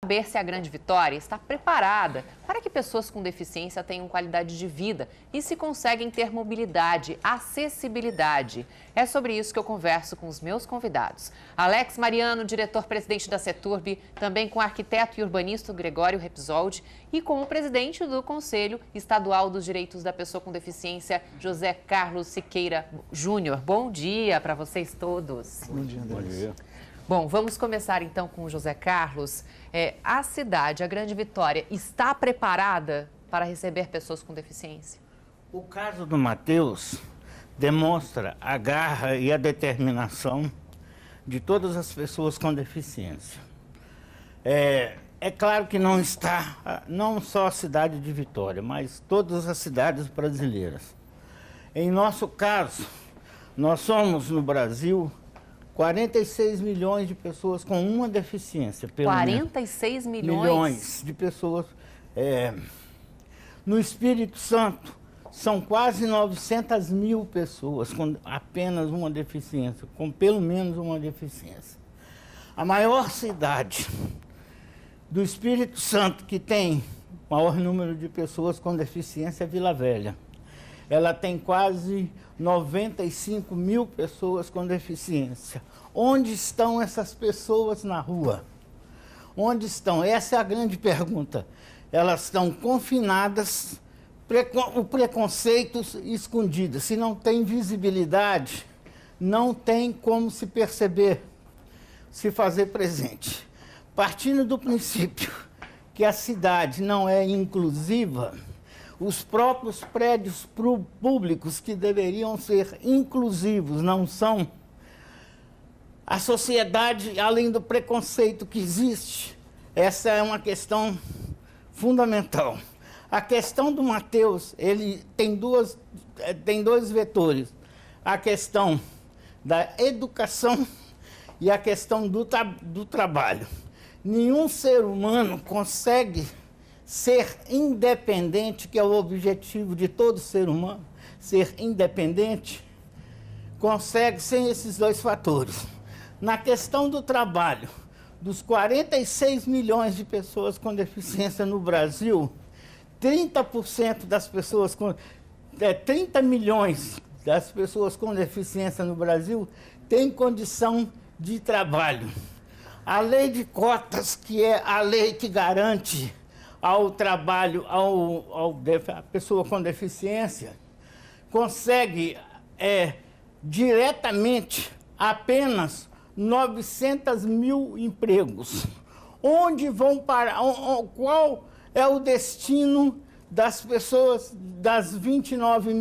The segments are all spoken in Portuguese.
Saber se a Grande Vitória está preparada para que pessoas com deficiência tenham qualidade de vida e se conseguem ter mobilidade, acessibilidade. É sobre isso que eu converso com os meus convidados. Alex Mariano, diretor-presidente da Ceturb, também com o arquiteto e urbanista Gregório Repsoldi e com o presidente do Conselho Estadual dos Direitos da Pessoa com Deficiência, José Carlos Siqueira Júnior. Bom dia para vocês todos. Bom dia, André. Bom dia. Bom, vamos começar então com o José Carlos. A cidade, a Grande Vitória, está preparada para receber pessoas com deficiência? O caso do Matheus demonstra a garra e a determinação de todas as pessoas com deficiência. É claro que não está, não só a cidade de Vitória, mas todas as cidades brasileiras. Em nosso caso, nós somos no Brasil 46 milhões de pessoas com uma deficiência. 46 milhões? Milhões de pessoas. No Espírito Santo, são quase 900 mil pessoas com apenas uma deficiência, com pelo menos uma deficiência. A maior cidade do Espírito Santo que tem maior número de pessoas com deficiência é Vila Velha. Ela tem quase 95 mil pessoas com deficiência. Onde estão essas pessoas na rua? Onde estão? Essa é a grande pergunta. Elas estão confinadas, o preconceito escondido. Se não tem visibilidade, não tem como se perceber, se fazer presente. Partindo do princípio que a cidade não é inclusiva, os próprios prédios públicos que deveriam ser inclusivos não são. A sociedade, além do preconceito que existe, essa é uma questão fundamental. A questão do Matheus, ele tem dois vetores. A questão da educação e a questão do trabalho. Nenhum ser humano consegue ser independente, que é o objetivo de todo ser humano, ser independente, consegue sem esses dois fatores. Na questão do trabalho, dos 46 milhões de pessoas com deficiência no Brasil, 30% das pessoas 30 milhões das pessoas com deficiência no Brasil têm condição de trabalho. A lei de cotas, que é a lei que garante ao trabalho, a pessoa com deficiência, consegue diretamente apenas 900 mil empregos. Onde vão parar? Qual é o destino das pessoas, das 29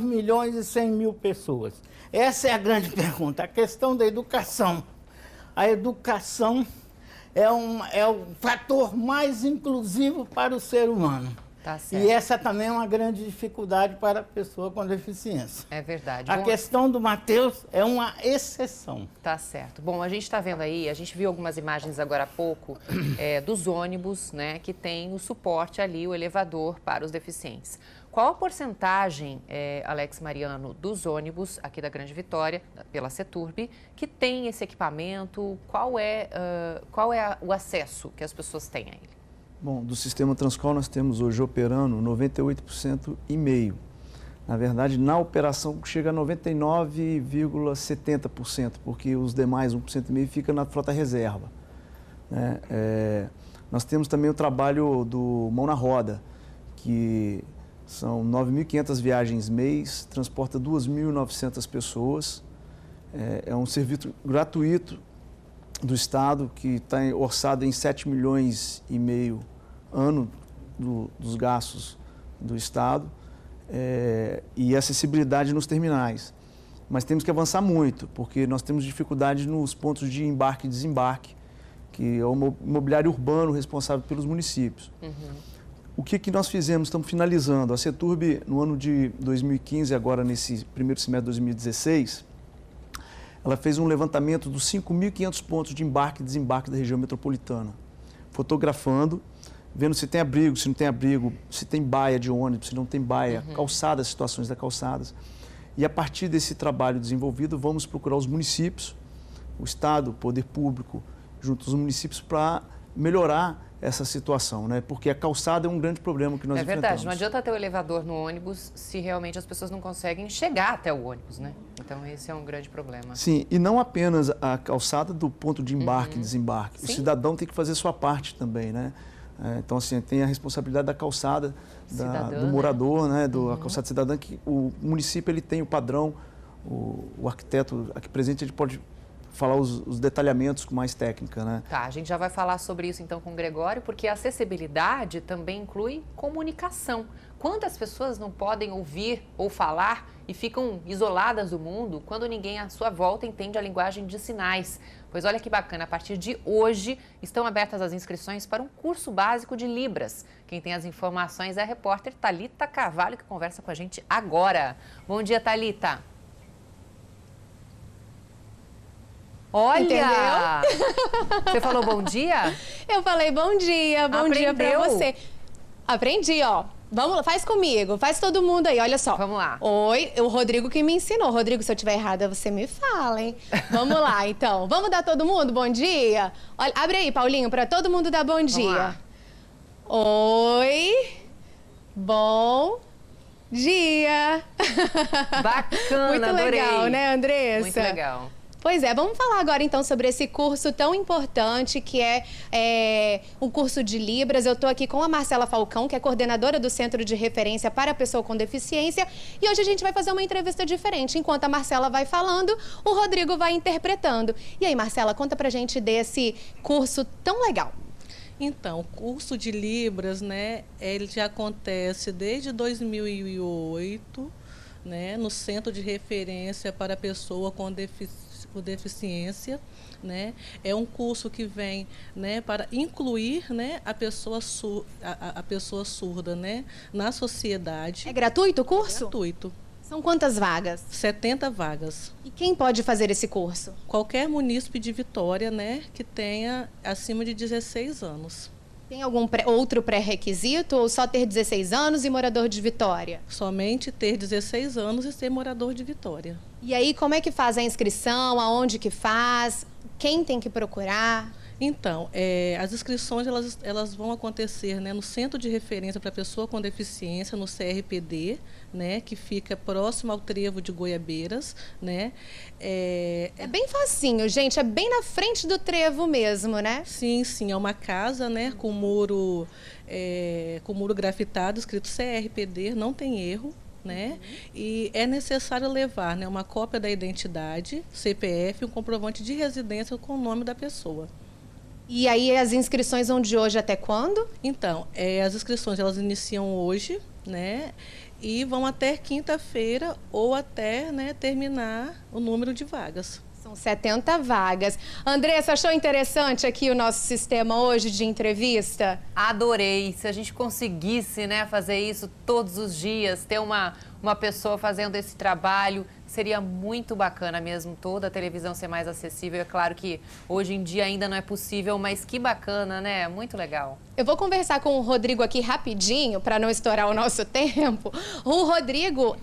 milhões e 100 mil pessoas? Essa é a grande pergunta. A questão da educação. A educação é o fator mais inclusivo para o ser humano. Tá certo. E essa também é uma grande dificuldade para a pessoa com deficiência. É verdade. A questão do Matheus é uma exceção. Tá certo. Bom, a gente está vendo aí, a gente viu algumas imagens agora há pouco dos ônibus, né, que tem o suporte ali, o elevador para os deficientes. Qual a porcentagem, Alex Mariano, dos ônibus aqui da Grande Vitória, pela Ceturb, que tem esse equipamento? Qual é o acesso que as pessoas têm a ele? Bom, do sistema Transcol nós temos hoje operando 98,5%. Na verdade, na operação chega a 99,70%, porque os demais 1,5% fica na frota reserva. Nós temos também o trabalho do Mão na Roda, que são 9.500 viagens mês, transporta 2.900 pessoas. É um serviço gratuito do Estado, que está orçado em 7,5 milhões ano dos gastos do Estado, e acessibilidade nos terminais. Mas temos que avançar muito, porque nós temos dificuldade nos pontos de embarque e desembarque, que é o mobiliário urbano responsável pelos municípios. Uhum. O que nós fizemos? Estamos finalizando. A Ceturb, no ano de 2015, agora nesse primeiro semestre de 2016, ela fez um levantamento dos 5.500 pontos de embarque e desembarque da região metropolitana, fotografando, vendo se tem abrigo, se não tem abrigo, se tem baia de ônibus, se não tem baia, calçadas, situações das calçadas. E a partir desse trabalho desenvolvido, vamos procurar os municípios, o Estado, o poder público, junto aos municípios, para melhorar essa situação, né? Porque a calçada é um grande problema que nós enfrentamos. É verdade, não adianta ter o elevador no ônibus se realmente as pessoas não conseguem chegar até o ônibus, né? Então esse é um grande problema. Sim, e não apenas a calçada do ponto de embarque e desembarque. Sim. O cidadão tem que fazer sua parte também, né? Então, assim, tem a responsabilidade da calçada, do morador, né? A calçada cidadã, que o município ele tem o padrão, o arquiteto aqui presente ele pode falar os detalhamentos com mais técnica, né? Tá, a gente já vai falar sobre isso então com o Gregório, porque a acessibilidade também inclui comunicação. Quantas pessoas não podem ouvir ou falar e ficam isoladas do mundo quando ninguém à sua volta entende a linguagem de sinais? Pois olha que bacana, a partir de hoje estão abertas as inscrições para um curso básico de Libras. Quem tem as informações é a repórter Thalita Carvalho, que conversa com a gente agora. Bom dia, Thalita. Olha! Entendeu? Você falou bom dia? Eu falei bom dia pra você. Aprendi, ó. Vamos lá, faz comigo, faz todo mundo aí, olha só. Vamos lá. Oi, o Rodrigo que me ensinou. Rodrigo, se eu estiver errada, você me fala, hein? Vamos lá, então. Vamos dar todo mundo bom dia? Olha, abre aí, Paulinho, para todo mundo dar bom dia. Oi, bom dia. Bacana, Muito adorei. Legal, né, Andressa? Muito legal. Pois é, vamos falar agora então sobre esse curso tão importante que é um curso de Libras. Eu estou aqui com a Marcela Falcão, que é coordenadora do Centro de Referência para a Pessoa com Deficiência. E hoje a gente vai fazer uma entrevista diferente. Enquanto a Marcela vai falando, o Rodrigo vai interpretando. E aí, Marcela, conta pra gente desse curso tão legal. Então, o curso de Libras, né, ele já acontece desde 2008, né, no Centro de Referência para a Pessoa com Deficiência, né? É um curso que vem, né, para incluir, né, a pessoa surda, né, na sociedade. É gratuito o curso? É gratuito. São quantas vagas? 70 vagas. E quem pode fazer esse curso? Qualquer munícipe de Vitória, né, que tenha acima de 16 anos. Tem algum outro pré-requisito ou só ter 16 anos e morador de Vitória? Somente ter 16 anos e ser morador de Vitória. E aí, como é que faz a inscrição? Aonde que faz? Quem tem que procurar? Então, as inscrições elas vão acontecer, né, no Centro de Referência para Pessoa com Deficiência, no CRPD, né, que fica próximo ao Trevo de Goiabeiras, né. É bem facinho, gente, é bem na frente do trevo mesmo, né? Sim, sim, é uma casa, né, com muro grafitado, escrito CRPD, não tem erro. Né? E é necessário levar, né, uma cópia da identidade, CPF e um comprovante de residência com o nome da pessoa. E aí as inscrições vão de hoje até quando? Então, as inscrições elas iniciam hoje, né? E vão até quinta-feira ou até, né, terminar o número de vagas. São 70 vagas. Andressa, achou interessante aqui o nosso sistema hoje de entrevista? Adorei. Se a gente conseguisse, né, fazer isso todos os dias, ter uma pessoa fazendo esse trabalho, seria muito bacana mesmo, toda a televisão ser mais acessível. É claro que hoje em dia ainda não é possível, mas que bacana, né? Muito legal. Eu vou conversar com o Rodrigo aqui rapidinho, para não estourar o nosso tempo. O Rodrigo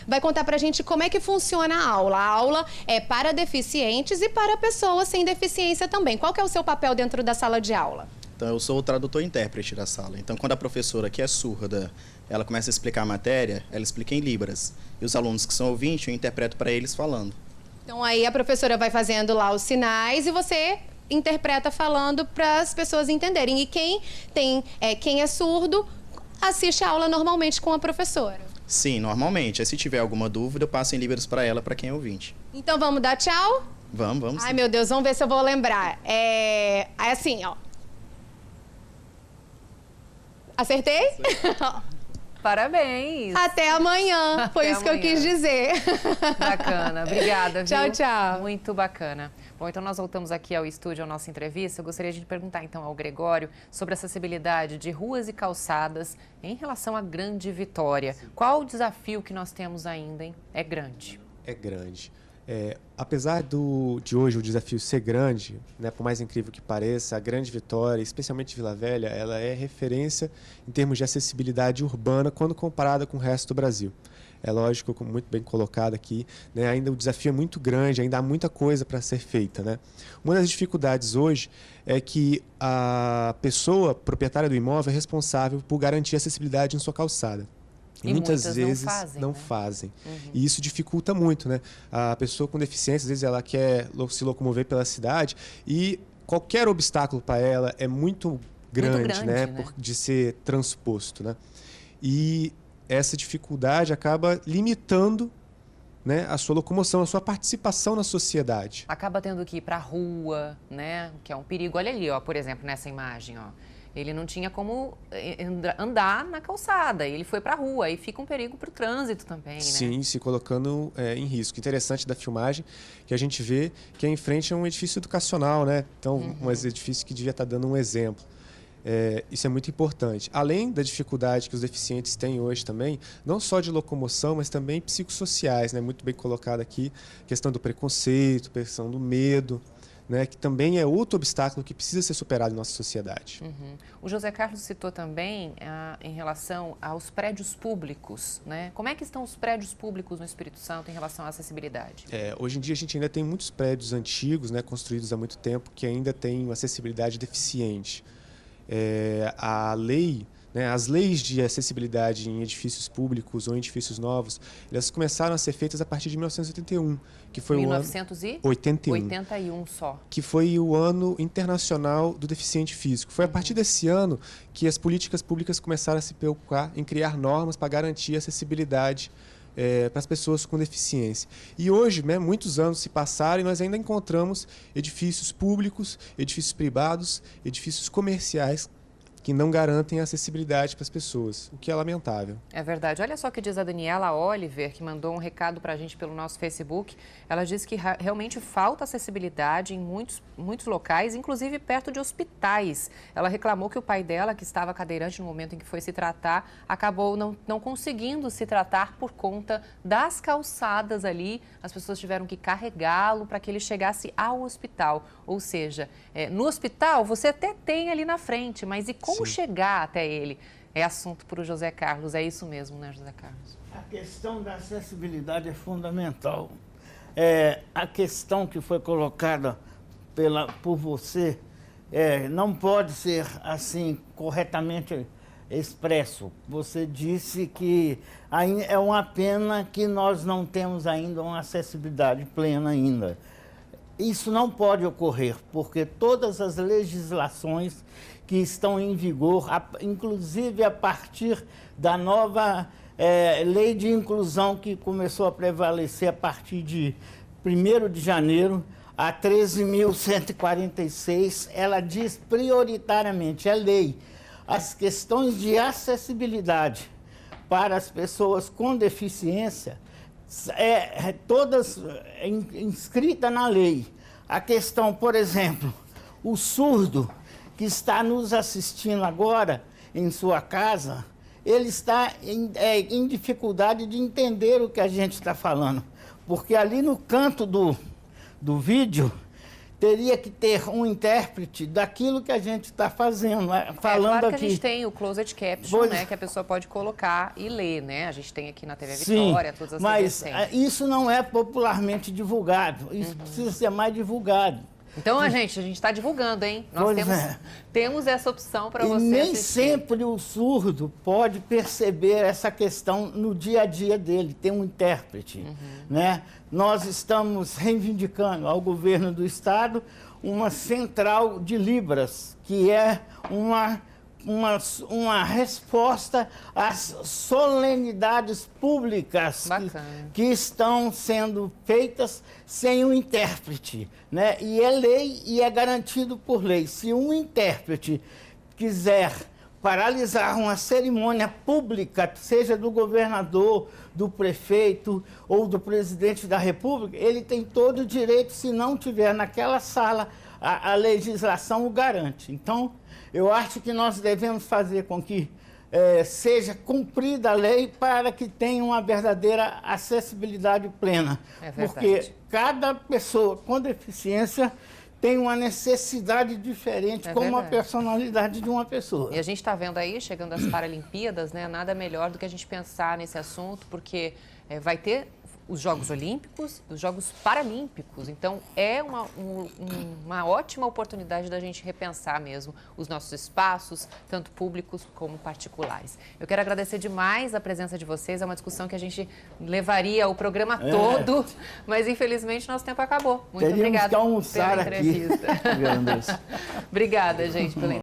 vai contar pra gente como é que funciona a aula. A aula é para deficientes e para pessoas sem deficiência também. Qual que é o seu papel dentro da sala de aula? Então, eu sou o tradutor e intérprete da sala. Então, quando a professora, que é surda, ela começa a explicar a matéria, ela explica em Libras. E os alunos que são ouvintes, eu interpreto para eles falando. Então, aí a professora vai fazendo lá os sinais e você interpreta falando para as pessoas entenderem. E quem é surdo assiste a aula normalmente com a professora. Sim, normalmente. Aí, se tiver alguma dúvida, eu passo em Libras para ela, para quem é ouvinte. Então, vamos dar tchau? Vamos. Ai, meu Deus, vamos ver se eu vou lembrar. É assim, ó. Acertei? Parabéns! Até amanhã, foi Até isso que eu quis dizer. Bacana, obrigada, viu? Tchau, tchau. Muito bacana. Bom, então nós voltamos aqui ao estúdio, à nossa entrevista. Eu gostaria de perguntar então ao Gregório sobre a acessibilidade de ruas e calçadas em relação à Grande Vitória. Qual o desafio que nós temos ainda, hein? É grande. É grande. Apesar de hoje o desafio ser grande, né, por mais incrível que pareça, a Grande Vitória, especialmente Vila Velha, ela é referência em termos de acessibilidade urbana quando comparada com o resto do Brasil. é lógico, como muito bem colocado aqui, né, ainda o desafio é muito grande, ainda há muita coisa para ser feita, né? Uma das dificuldades hoje é que a pessoa proprietária do imóvel é responsável por garantir a acessibilidade em sua calçada. E muitas vezes não fazem. E isso dificulta muito, né? A pessoa com deficiência, às vezes ela quer se locomover pela cidade e qualquer obstáculo para ela é muito grande, né? De ser transposto, né? E essa dificuldade acaba limitando, né, a sua locomoção, a sua participação na sociedade. Acaba tendo que ir para a rua, né? Que é um perigo. Olha ali, ó, por exemplo, nessa imagem, ó. Ele não tinha como andar na calçada, ele foi para a rua, e fica um perigo para o trânsito também, né? Sim, se colocando em risco. Interessante da filmagem que a gente vê que é em frente a um edifício educacional, né? Então, um edifício que devia estar dando um exemplo. Isso é muito importante. Além da dificuldade que os deficientes têm hoje também, não só de locomoção, mas também psicossociais, né? Muito bem colocado aqui, questão do preconceito, questão do medo, né, que também é outro obstáculo que precisa ser superado em nossa sociedade. O José Carlos citou também em relação aos prédios públicos, né? Como é que estão os prédios públicos no Espírito Santo em relação à acessibilidade? Hoje em dia a gente ainda tem muitos prédios antigos, né, construídos há muito tempo, que ainda têm uma acessibilidade deficiente. A lei, né, as leis de acessibilidade em edifícios públicos ou em edifícios novos, elas começaram a ser feitas a partir de 1981, que foi 1981 só. Que foi o ano internacional do deficiente físico. Foi a partir desse ano que as políticas públicas começaram a se preocupar em criar normas para garantir a acessibilidade para as pessoas com deficiência. E hoje, né, muitos anos se passaram e nós ainda encontramos edifícios públicos, edifícios privados, edifícios comerciais que não garantem a acessibilidade para as pessoas, o que é lamentável. É verdade. Olha só o que diz a Daniela Oliver, que mandou um recado para a gente pelo nosso Facebook. Ela diz que realmente falta acessibilidade em muitos locais, inclusive perto de hospitais. Ela reclamou que o pai dela, que estava cadeirante no momento em que foi se tratar, acabou não conseguindo se tratar por conta das calçadas ali. As pessoas tiveram que carregá-lo para que ele chegasse ao hospital. Ou seja, no hospital você até tem ali na frente, mas e como chegar até ele? É assunto para o José Carlos, é isso mesmo, né, José Carlos? A questão da acessibilidade é fundamental. A questão que foi colocada por você não pode ser assim corretamente expresso. Você disse que é uma pena que nós não temos ainda uma acessibilidade plena ainda. Isso não pode ocorrer, porque todas as legislações que estão em vigor, inclusive a partir da nova lei de inclusão que começou a prevalecer a partir de 1º de janeiro, a 13.146, ela diz prioritariamente, é lei, as questões de acessibilidade para as pessoas com deficiência, todas inscritas na lei. A questão, por exemplo, o surdo que está nos assistindo agora em sua casa, ele está em dificuldade de entender o que a gente está falando, porque ali no canto do vídeo teria que ter um intérprete daquilo que a gente está fazendo, falando claro que aqui. A gente tem o closed caption, né, que a pessoa pode colocar e ler, né? A gente tem aqui na TV Vitória, todas as mas TVs isso não é popularmente divulgado, isso precisa ser mais divulgado. Então, a gente está divulgando, hein? Nós temos essa opção para você nem assistir. sempre o surdo pode perceber essa questão no dia a dia dele, tem um intérprete, né? Nós estamos reivindicando ao governo do estado uma central de Libras, que é uma resposta às solenidades públicas que estão sendo feitas sem um intérprete, né? E é lei e é garantido por lei. Se um intérprete quiser paralisar uma cerimônia pública, seja do governador, do prefeito ou do presidente da República, ele tem todo o direito, se não tiver naquela sala, a legislação o garante. Então, eu acho que nós devemos fazer com que seja cumprida a lei para que tenha uma verdadeira acessibilidade plena. Porque cada pessoa com deficiência tem uma necessidade diferente, como a verdade. personalidade de uma pessoa. E a gente está vendo aí, chegando às Paralimpíadas, né? Nada melhor do que a gente pensar nesse assunto, porque vai ter os Jogos Olímpicos e os Jogos Paralímpicos. Então, é uma ótima oportunidade da gente repensar mesmo os nossos espaços, tanto públicos como particulares. Eu quero agradecer demais a presença de vocês. É uma discussão que a gente levaria o programa todo, mas infelizmente nosso tempo acabou. Muito Teríamos obrigada que almoçar pela aqui. entrevista. Obrigado, Andressa. Obrigada, gente, pela